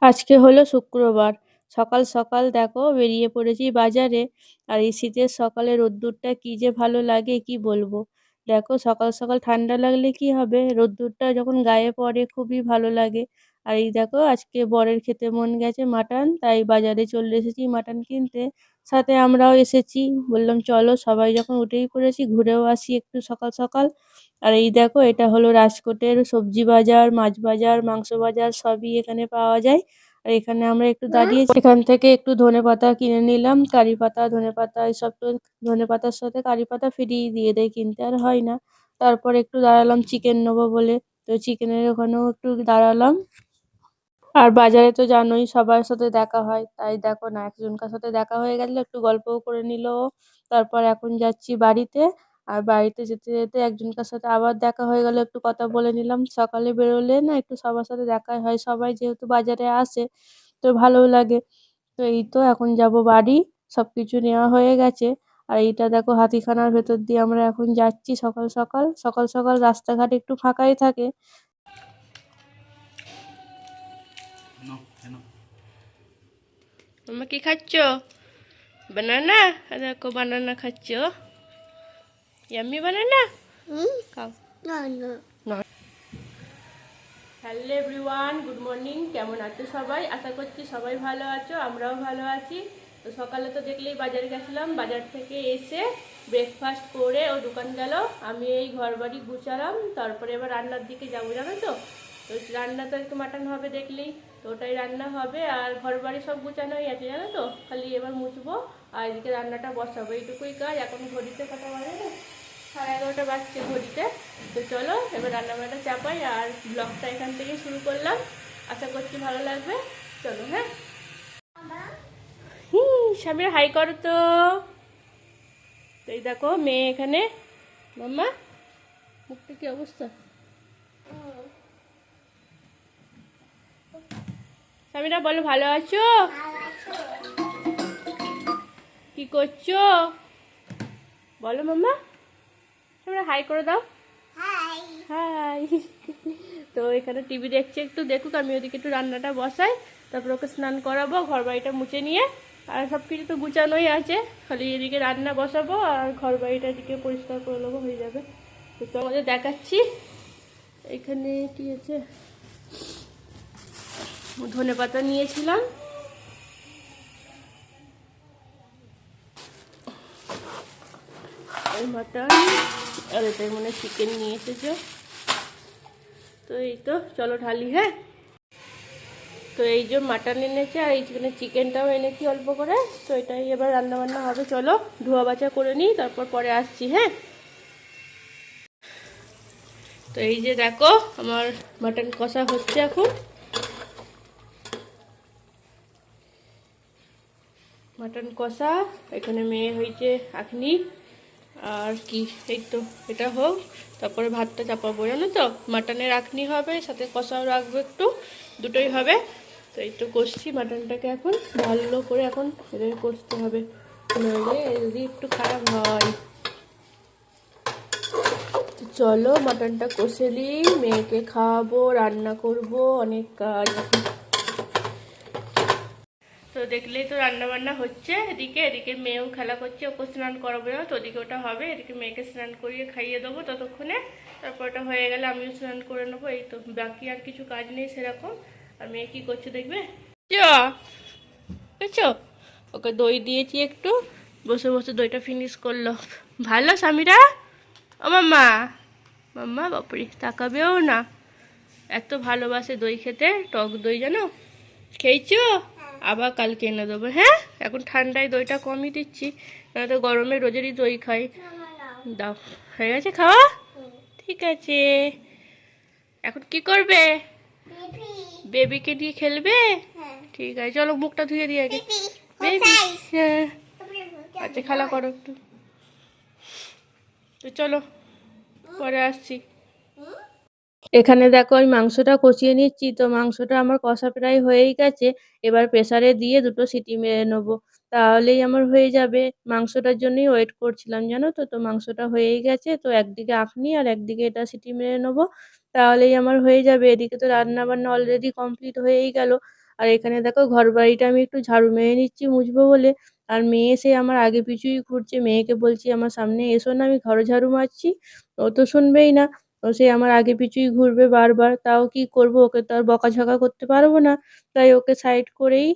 আজকে হলো শুক্রবার। সকাল সকাল দেখো বেরিয়ে পড়েছি বাজারে। আর এই শীতের সকালে রোদ্দুরটা কি যে ভালো লাগে কি বলবো। দেখো সকাল সকাল ঠান্ডা লাগলে কি হবে, রোদ্দুরটা যখন গায়ে পড়ে খুবই ভালো লাগে। আর এই দেখো আজকে বরের খেতে মন গেছে মাটন, তাই বাজারে চলে এসেছি মাটন কিনতে। সাথে আমরাও এসেছি। বললাম চলো সবাই যখন উঠেই পড়েছি ঘুরেও আসি একটু সকাল সকাল। আর এই দেখো এটা হলো রাজকোটের সবজি বাজার, মাছ বাজার, মাংস বাজার সবই এখানে পাওয়া যায়। আর এখানে আমরা একটু দাঁড়িয়েছি, এখান থেকে একটু ধনেপাতা কিনে নিলাম, কারি পাতা, ধনেপাতা এসব তো ধনেপাতার সাথে কারি পাতা ফ্রিই দিয়ে দেয়, কিনতে আর হয় না। তারপর একটু দাঁড়ালাম চিকেন নেবো বলে, তো চিকেনের ওখানেও একটু দাঁড়ালাম। আর বাজারে তো জানোই সবার সাথে দেখা হয়, তাই দেখো না একজনকার সাথে দেখা হয়ে গেলে একটু গল্পও করে নিল ও। তারপর এখন যাচ্ছি বাড়িতে। আর বাড়িতে যেতে যেতে একজনকার সাথে আবার দেখা হয়ে গেল, একটু কথা বলে নিলাম। সকালে বেরোলে না একটু সবার সাথে দেখাই হয়, সবাই যেহেতু বাজারে আসে তো ভালোও লাগে। তো এই তো এখন যাব বাড়ি, সবকিছু নেওয়া হয়ে গেছে। আর এইটা দেখো হাতিখানার ভেতর দিয়ে আমরা এখন যাচ্ছি সকাল সকাল সকাল সকাল, রাস্তাঘাট একটু ফাঁকাই থাকে। মামা কি খাচ্ছ? বানানা? দেখো বানানা খাচ্ছ, ইয়াম্মি বানানা। খাও। না। Hello everyone, good morning. কেমন আছো সবাই? আশা করছি সবাই ভালো আছো, আমরাও ভালো আছি। তো সকালে তো দেখলেই বাজারে গেছিলাম, বাজার থেকে এসে ব্রেকফাস্ট করে ও দোকান গেল, আমি এই ঘর বাড়ি গুছালাম। তারপরে এবার রান্নার দিকে যাবো, জানো তো। তো রান্না তো একটু মাটন হবে দেখলেই, তো ওটাই রান্না হবে। আর ঘর বাড়ি সব গুছানোই আছে জানো তো, খালি এবার মুছবো আর এদিকে রান্নাটা বসাবো, এইটুকুই কাজ। এখন ঘড়িতে কটা বাজে না, 11:30 বাজছে ঘড়িতে। তো চলো এবার রান্নাবান্না চাপাই আর ব্লগটা এখান থেকে শুরু করলাম। আশা করছি ভালো লাগবে। চলো হ্যাঁ। সামনে হাই করো তো। তো এই দেখো মেয়ে এখানে। মাম্মা মুখটা কি অবস্থা? সামিরা বলো ভালো আছো? কি করছো বলো মাম্মা? সামিরা হাই করে দাও। হাই। তো এখানে টিভি দেখছে, একটু দেখুক, আমি ওদিকে একটু রান্নাটা বসাই। তারপর ওকে স্নান করাবো, ঘর বাড়িটা মুছে নিয়ে। আর সব কিছু তো গুছানোই আছে, খালি এদিকে রান্না বসাবো আর ঘর বাড়িটা এদিকে পরিষ্কার করে নেবো, হয়ে যাবে। তো তোমাদের দেখাচ্ছি এখানে কি আছে। ধনেপাতা নিয়েছিলাম, মাটন, আর এটার মনে চিকেন নিয়ে এসেছে। তো এই তো চলো ঢালি হ্যাঁ। তো এই যে মাটন এনেছে আর এইখানে চিকেনটাও এনেছি অল্প করে। তো এটাই এবার রান্না বান্না হবে, চলো ধোয়া বাছা করে নিই, তারপর পরে আসছি হ্যাঁ। তো এই যে দেখো আমার মাটন কষা হচ্ছে এখন। মাটন কষা এখানে মেয়ে হয়েছে আখনি আর কি, এই তো এটা হোক, তারপরে ভাতটা চাপাবো জানো তো। মাটনের আখনি হবে, সাথে কষাও রাখবো একটু, দুটোই হবে। তো এই তো কষছি মাটনটাকে, এখন ভালো করে এখন এটা কষতে হবে, নইলে যদি একটু খারাপ হয়। তো চলো মাটনটা কষে নিই, মেয়েকে খাওয়াবো, রান্না করব, অনেক কাজ আছে। তো দেখলেই তো রান্না বান্না হচ্ছে এদিকে, এদিকে মেয়েও খেলা করছে, ওকে স্নান করাবো না তো, ওদিকে ওটা হবে, এদিকে মেয়েকে স্নান করিয়ে খাইয়ে দেবো ততক্ষণে। তারপর ওটা হয়ে গেলে আমিও স্নান করে নেবো, এই তো বাকি আর কিছু কাজ নেই সেরকম। আর মেয়ে কি করছে দেখবে, বুঝছো? ওকে দই দিয়েছি একটু, বসে বসে দইটা ফিনিশ করলো। ভালো সামিরা? ও মাম্মা, মাম্মা বাপরে তাকাবেও না, এত ভালোবাসে দই খেতে, টক দই জানো। খেয়েছো? আবার কালকে এনে দেবো হ্যাঁ। এখন ঠান্ডায় দইটা কমই দিচ্ছি, তো গরমে রোজেরই দই খাই। দাও, হয়ে গেছে খাওয়া? ঠিক আছে। এখন কি করবে? বেবিকে নিয়ে খেলবে? ঠিক আছে চলো মুখটা ধুয়ে দিয়ে আগে। বেবি হ্যাঁ, আচ্ছা খেলা করো একটু। তো চলো পরে আসছি। এখানে দেখো আমি মাংসটা কষিয়ে নিচ্ছি, তো মাংসটা আমার কষা প্রায় হয়েই গেছে। এবার প্রেসারে দিয়ে দুটো সিটি মেরে নেবো, তাহলেই আমার হয়ে যাবে। মাংসটার জন্যই ওয়েট করছিলাম জানো তো। তো মাংসটা হয়েই গেছে, তো একদিকে আখনি আর একদিকে এটা সিটি মেরে নেবো, তাহলেই আমার হয়ে যাবে। এদিকে তো রান্না বান্না অলরেডি কমপ্লিট হয়েই গেল। আর এখানে দেখো ঘর বাড়িটা আমি একটু ঝাড়ু মেরে নিচ্ছি মুছবো বলে। আর মেয়ে এসে আমার আগে পিছুই ঘুরছে। মেয়েকে বলছি আমার সামনে এসো না, আমি ঘর ঝাড়ু মারছি। ও তো শুনবেই না। ও সে আমার আগে পিছুই ঘুরবে বারবার। তাও কি করব, ওকে তো আর বকাঝকা করতে পারবো না। তাই ওকে সাইড করেই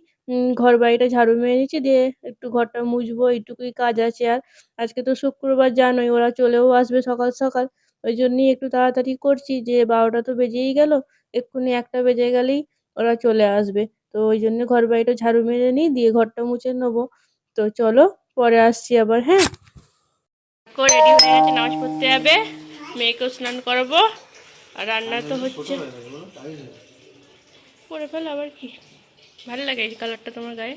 ঘর বাড়িটা ঝাড়ু মেরে নিচ্ছি, দিয়ে একটু ঘরটা মুছবো, এইটুকুই কাজ আছে আর। আজকে তো শুক্রবার জানোই, ওরা চলেও আসবে সকাল সকাল। ওই জন্যই একটু তাড়াতাড়ি করছি, যে 12টা তো বেজেই গেল, এক্ষুনি 1টা বেজে গেলেই ওরা চলে আসবে। তো ওই জন্য ঘর বাড়িটা ঝাড়ু মেরে নিই, দিয়ে ঘরটা মুছে নেবো। তো চলো পরে আসছি আবার, হ্যাঁ। রেডি হয়ে গেছে, নামাজ পড়তে যাবে, মেয়েকেও স্নান করাবো। আর রান্না তো হচ্ছে, পরে ফেল আবার কি। ভালো লাগে এই কালারটা তোমার গায়ে।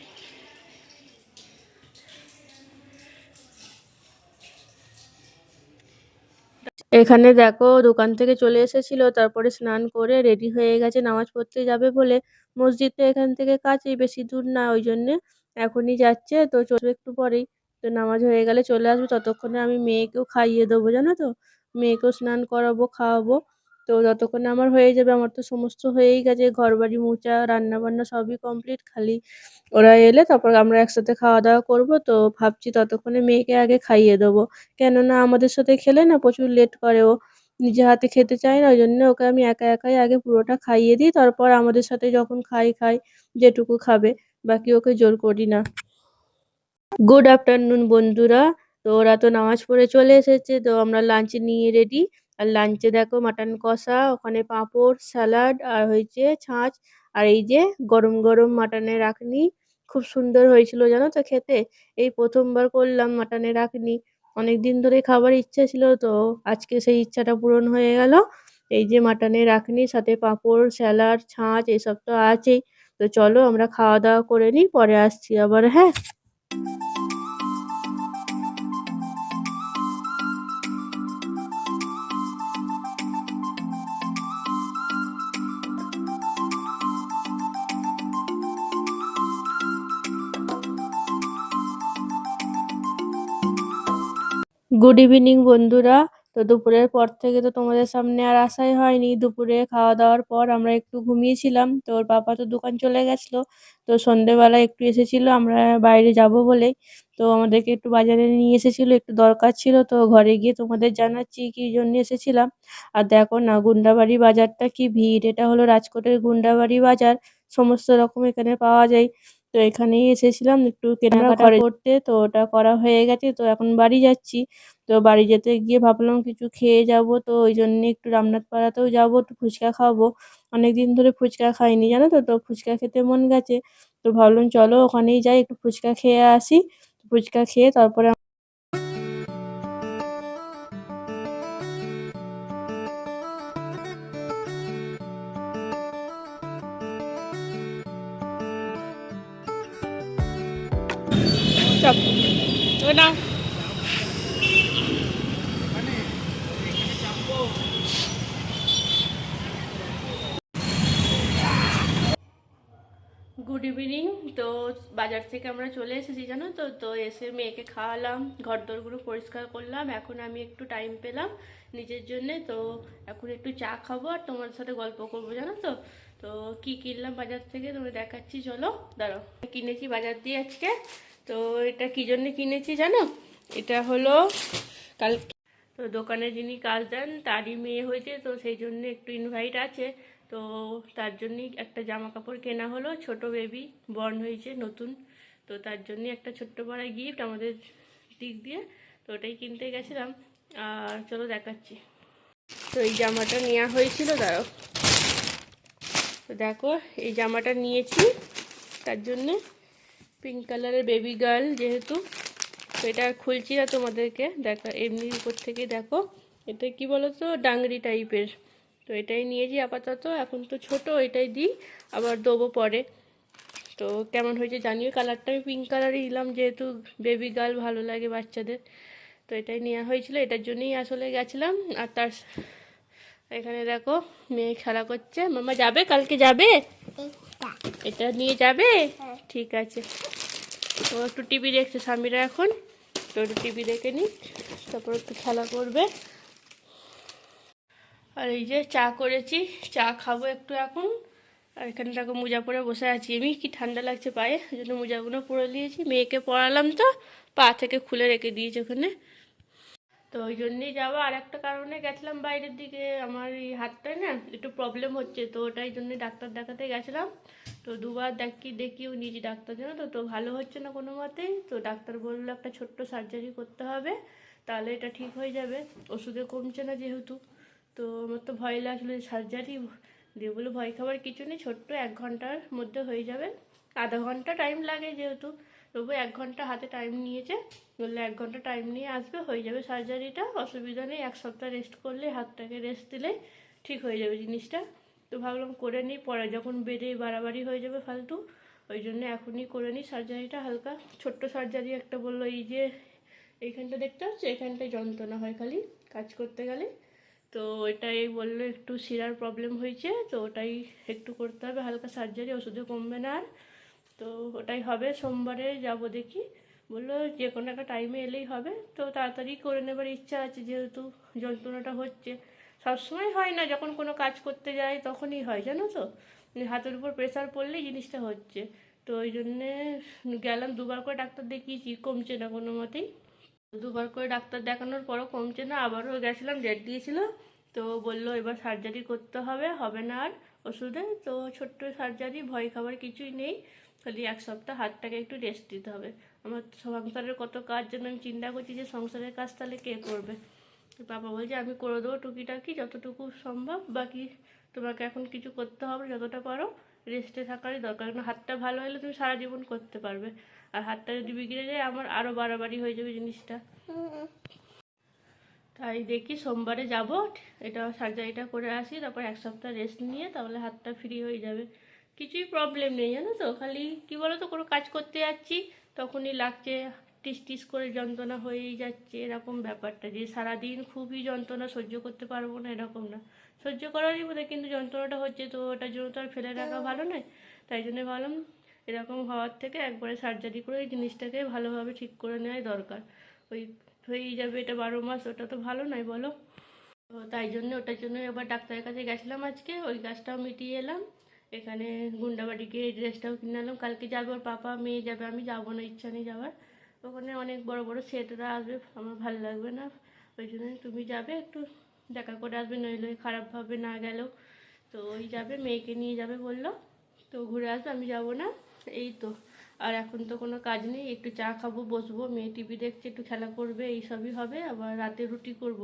এখানে দেখো দোকান থেকে চলে এসেছিল, তারপরে স্নান করে রেডি হয়ে গেছে নামাজ পড়তে যাবে বলে। মসজিদটা এখান থেকে কাছেই, বেশি দূর না, ওই জন্যে এখনই যাচ্ছে। তো চলবে একটু পরেই। তো নামাজ হয়ে গেলে চলে আসবে, ততক্ষণে আমি মেয়েকেও খাইয়ে দেবো জানো তো। মেয়েকেও স্নান করাবো, খাওয়াবো। তো ততক্ষণে আমার হয়ে যাবে, আমার তো সমস্ত হয়েই গেছে, ঘর বাড়ি মোছা রান্না বান্না সবই কমপ্লিট। খালি ওরা এলে তারপর আমরা একসাথে খাওয়া দাওয়া করবো। তো ভাবছি ততক্ষণে মেয়েকে আগে খাইয়ে দেবো। কেননা আমাদের সাথে খেলে না প্রচুর লেট করে ও, নিজে হাতে খেতে চায় না। ওই জন্য ওকে আমি একা একাই আগে পুরোটা খাইয়ে দিই, তারপর আমাদের সাথে যখন খাই যেটুকু খাবে, বাকি ওকে জোর করি না। গুড আফটারনুন বন্ধুরা। তো ওরা তো নামাজ পড়ে চলে এসেছে, তো আমরা লাঞ্চ নিয়ে রেডি। আর লাঞ্চে দেখো মাটন কষা, ওখানে পাঁপড়, স্যালাড, আর হয়েছে ছাঁচ। আর এই যে গরম গরম মাটনের রাখনি, খুব সুন্দর হয়েছিল জানো তো খেতে। এই প্রথমবার করলাম মাটনের রাখনি, অনেকদিন ধরে খাবার ইচ্ছা ছিল, তো আজকে সেই ইচ্ছাটা পূরণ হয়ে গেল। এই যে মাটনের রাখনি, সাথে পাঁপড়, স্যালাড, ছাঁচ এসব তো আছেই। তো চলো আমরা খাওয়া দাওয়া করে নিই, পরে আসছি আবার, হ্যাঁ। গুড ইভিনিং বন্ধুরা। তো দুপুরের পর থেকে তো তোমাদের সামনে আর আসাই হয়নি। দুপুরে খাওয়া দাওয়ার পর আমরা একটু ঘুমিয়েছিলাম, তো ওর পাপা তো দোকান চলে গেছিলো। তো সন্ধেবেলা একটু এসেছিল আমরা বাইরে যাব বলে, তো আমাদেরকে একটু বাজারে নিয়ে এসেছিল, একটু দরকার ছিল। তো ঘরে গিয়ে তোমাদের জানাচ্ছি কি জন্য এসেছিলাম। আর দেখো না গুন্ডাবাড়ি বাজারটা কি ভিড়, এটা হলো রাজকোটের গুন্ডাবাড়ি বাজার, সমস্ত রকম এখানে পাওয়া যায়। তো এখানেই এসেছিলাম একটু কেনাকাটা করতে, তো ওটা করা হয়ে গেছে, তো এখন বাড়ি যাচ্ছি। তো বাড়ি যেতে গিয়ে ভাবলাম কিছু খেয়ে যাব, তো ওই জন্য একটু রামনাথ পাড়াতেও যাবো, একটু ফুচকা খাবো। অনেকদিন ধরে ফুচকা খাইনি জানো তো, তো ফুচকা খেতে মন গেছে। তো ভাবলাম চলো ওখানেই যাই, একটু ফুচকা খেয়ে আসি। ফুচকা খেয়ে তারপরে চপ না। Good evening. তো বাজার থেকে আমরা চলে এসেছি জানো তো। তো এসে মেয়েকে খাওয়ালাম, ঘরদোরগুলো পরিষ্কার করলাম। এখন আমি একটু টাইম পেলাম নিজের জন্যে, তো এখন একটু চা খাবো আর তোমার সাথে গল্প করবো জানো তো। তো কি কিনলাম বাজার থেকে তোমায় দেখাচ্ছি, চলো দাঁড়াও। কিনেছি বাজার দিয়ে আজকে। তো এটা কি জন্য কিনেছি জানো, এটা হলো কাল, তো দোকানে যিনি কাজ দেন তারই মেয়ে হয়েছে, তো সেই জন্য একটু ইনভাইট আছে। তো তার জন্যই একটা জামা কাপড় কেনা হলো, ছোট বেবি বর্ন হয়েছে নতুন। তো তার জন্যই একটা ছোট্ট পাড়ায় গিফট আমাদের দিক দিয়ে, তো ওটাই কিনতে গেছিলাম। আর চলো দেখাচ্ছি। তো এই জামাটা নেওয়া হয়েছিল, দাঁড়াও। তো দেখো এই জামাটা নিয়েছি তার জন্যে, পিঙ্ক কালারের বেবি গার্ল যেহেতু। তো এটা খুলছি না তোমাদেরকে, দেখা এমনি উপর থেকে দেখো। এটা কি বলতো ডাংরি টাইপের। তো এটাই নিয়েছি আপাতত, এখন তো ছোট, এটাই দিই, আবার দেবো পরে। তো কেমন হয়েছে জানিও। কালারটা আমি পিঙ্ক কালারই দিলাম, যেহেতু বেবি গার্ল ভালো লাগে বাচ্চাদের। তো এটাই নেওয়া হয়েছিল, এটার জন্যই আসলে গেছিলাম। আর তার এখানে দেখো মেয়ে খেলা করছে। মামা যাবে, কালকে যাবে, এটা নিয়ে যাবে, ঠিক আছে। তো একটু টিভি দেখছে স্বামীরা এখন, তো একটু টিভি দেখে নিই, তারপর একটু খেলা করবে। আর এই যে চা করেছি, চা খাবো একটু এখন। আর এখানে দেখো মোজা পরে বসে আছি আমি, কি ঠান্ডা লাগছে পায়ে, ওই জন্য মোজাগুলো পরে নিয়েছি। মেয়েকে পরালাম তো পা থেকে খুলে রেখে দিয়েছি ওখানে। তো ওই জন্যেই যাওয়া। আর একটা কারণে গেছিলাম বাইরের দিকে, আমার এই হাতটায় না একটু প্রবলেম হচ্ছে, তো ওটাই জন্যই ডাক্তার দেখাতে গেছিলাম। তো দুবার দেখিয়েও নিয়েছি ডাক্তার জন্য, তো ভালো হচ্ছে না কোনো মতেই। তো ডাক্তার বললো একটা ছোট্ট সার্জারি করতে হবে, তাহলে এটা ঠিক হয়ে যাবে। ওষুধে কমছে না যেহেতু, তো আমার তো ভয় লাগলো যে সার্জারি দিয়ে, বলে ভয় খাবার কিছু নেই, ছোট্ট 1 ঘন্টার মধ্যে হয়ে যাবে। আধা ঘন্টা টাইম লাগে যেহেতু, তবু 1 ঘন্টা হাতে টাইম নিয়েছে। বললে 1 ঘন্টা টাইম নিয়ে আসবে, হয়ে যাবে সার্জারিটা, অসুবিধা নেই। 1 সপ্তাহ রেস্ট করলে, হাতটাকে রেস্ট দিলে ঠিক হয়ে যাবে জিনিসটা। তো ভাবলাম করে নিই, পরে যখন বেড়ে বাড়াবাড়ি হয়ে যাবে ফালতু, ওই জন্য এখনই করে নিই সার্জারিটা। হালকা ছোট্ট সার্জারি একটা বললো, এই যে এইখানটা দেখতে হচ্ছে, এখানটায় যন্ত্রণা হয় খালি কাজ করতে গেলে। তো ওইটাই বললো একটু শিরার প্রবলেম হয়েছে, তো ওটাই একটু করতে হবে, হালকা সার্জারি, ওষুধে কমবে না আর। তো ওটাই হবে, সোমবারে যাব দেখি। বললো যে কোনো একটা টাইমে এলেই হবে, তো তাড়াতাড়ি করে নেবার ইচ্ছা আছে যেহেতু যন্ত্রণাটা হচ্ছে। সবসময় হয় না, যখন কোনো কাজ করতে যাই তখনই হয় জানো তো, হাতের উপর প্রেসার পড়লেই জিনিসটা হচ্ছে। তো ওই জন্যে গেলাম, 2বার করে ডাক্তার দেখিয়েছি, কমছে না কোনো মতেই। 2বার করে ডাক্তার দেখানোর পরও কমছে না, আবারও গেছিলাম, ডেট দিয়েছিল। তো বললো এবার সার্জারি করতে হবে, হবে না আর ওষুধে। তো ছোট্ট সার্জারি, ভয় খাবার কিছুই নেই, খালি 1 সপ্তাহ হাতটাকে একটু রেস্ট দিতে হবে। আমার সংসারের কত কাজ যেন, আমি চিন্তা করছি যে সংসারের কাজ তাহলে কে করবে। পাপা বলছে আমি করে দেবো টুকিটাকি যতটুকু সম্ভব, বাকি তোমাকে এখন কিছু করতে হবে, যতটা পারো রেস্টে থাকারই দরকার। কারণ হাতটা ভালো হলে তুমি সারা জীবন করতে পারবে, আর হাতটা যদি বিগড়ে যায় আমার আরও বাড়াবাড়ি হয়ে যাবে জিনিসটা। তাই দেখি সোমবারে যাব, এটা সার্জারিটা করে আসি, তারপর 1 সপ্তাহ রেস্ট নিয়ে তাহলে হাতটা ফ্রি হয়ে যাবে। কিছুই প্রবলেম নেই জানো তো, খালি কি বলো তো, কোনো কাজ করতে যাচ্ছি তখনই লাগছে, টিস টিস করে যন্ত্রণা হয়েই যাচ্ছে, এরকম ব্যাপারটা। যে সারাদিন খুবই যন্ত্রণা সহ্য করতে পারবো না এরকম না, সহ্য করারই বোধহয়, কিন্তু যন্ত্রণাটা হচ্ছে, তো ওটার জন্য তো আর ফেলে রাখা ভালো নয়। তাই জন্য ভাবলাম এরকম হওয়ার থেকে একবারে সার্জারি করে এই জিনিসটাকে ভালোভাবে ঠিক করে নেওয়াই দরকার। ওই হয়েই যাবে, এটা 12 মাস, ওটা তো ভালো নয় বলো। তো তাই জন্য ওটার জন্য এবার ডাক্তারের কাছে গেছিলাম আজকে, ওই কাজটাও মিটিয়ে এলাম। এখানে গুন্ডাবাড়ি গিয়ে ড্রেসটাও কিনে আনলাম, কালকে যাবে ওর পাপা, মেয়ে যাবে, আমি যাবো না, ইচ্ছা নেই যাওয়ার। ওখানে অনেক বড় বড় সেটরা আসবে, আমার ভালো লাগবে না। ওই জন্য তুমি যাবে, একটু দেখা করে আসবে, নইলে খারাপভাবে না গেলেও। তো ওই যাবে, মেয়েকে নিয়ে যাবে বললো, তো ঘুরে আসবে, আমি যাব না। এই তো, আর এখন তো কোনো কাজ নেই, একটু চা খাবো, বসবো, মেয়ে টিভি দেখছে, একটু খেলা করবে, এইসবই হবে। আবার রাতে রুটি করব,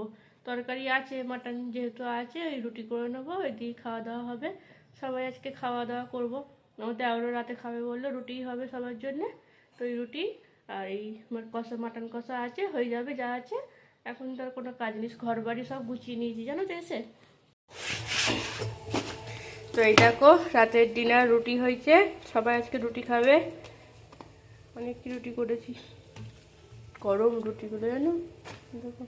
তরকারি আছে, মাটন যেহেতু আছে, ওই রুটি করে নেবো, ওইদিকে খাওয়া দাওয়া হবে। সবাই আজকে খাওয়া দাওয়া করবো, আমাদের আরও রাতে খাবে বললো, রুটিই হবে সবার জন্যে। তো এই রুটি আর এই কষা, মাটন কষা আছে, হয়ে যাবে যা আছে। এখন তো আর কোনো কাজ নেই, ঘর বাড়ি সব গুছিয়ে নিয়েছি জানো তো এসে। তো এই দেখো রাতের ডিনার রুটি হয়েছে, সবাই আজকে রুটি খাবে। অনেক কি রুটি করেছি, গরম রুটিগুলো জানো। দেখো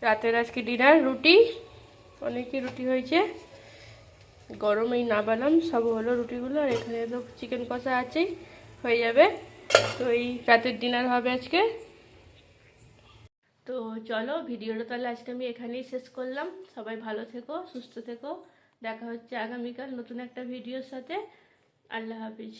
রাতের আজকে ডিনার রুটি, অনেকই রুটি হয়েছে, গরমেই না বানাম, সব হলো রুটিগুলো। আর এখানে তো চিকেন কষা আছেই, হয়ে যাবে। তো এই রাতের ডিনার হবে আজকে। তো চলো ভিডিওটা তাহলে আজকে আমি এখানেই শেষ করলাম। সবাই ভালো থেকো, সুস্থ থেকো, দেখা হচ্ছে আগামীকাল নতুন একটা ভিডিওর সাথে। আল্লাহ হাফিজ।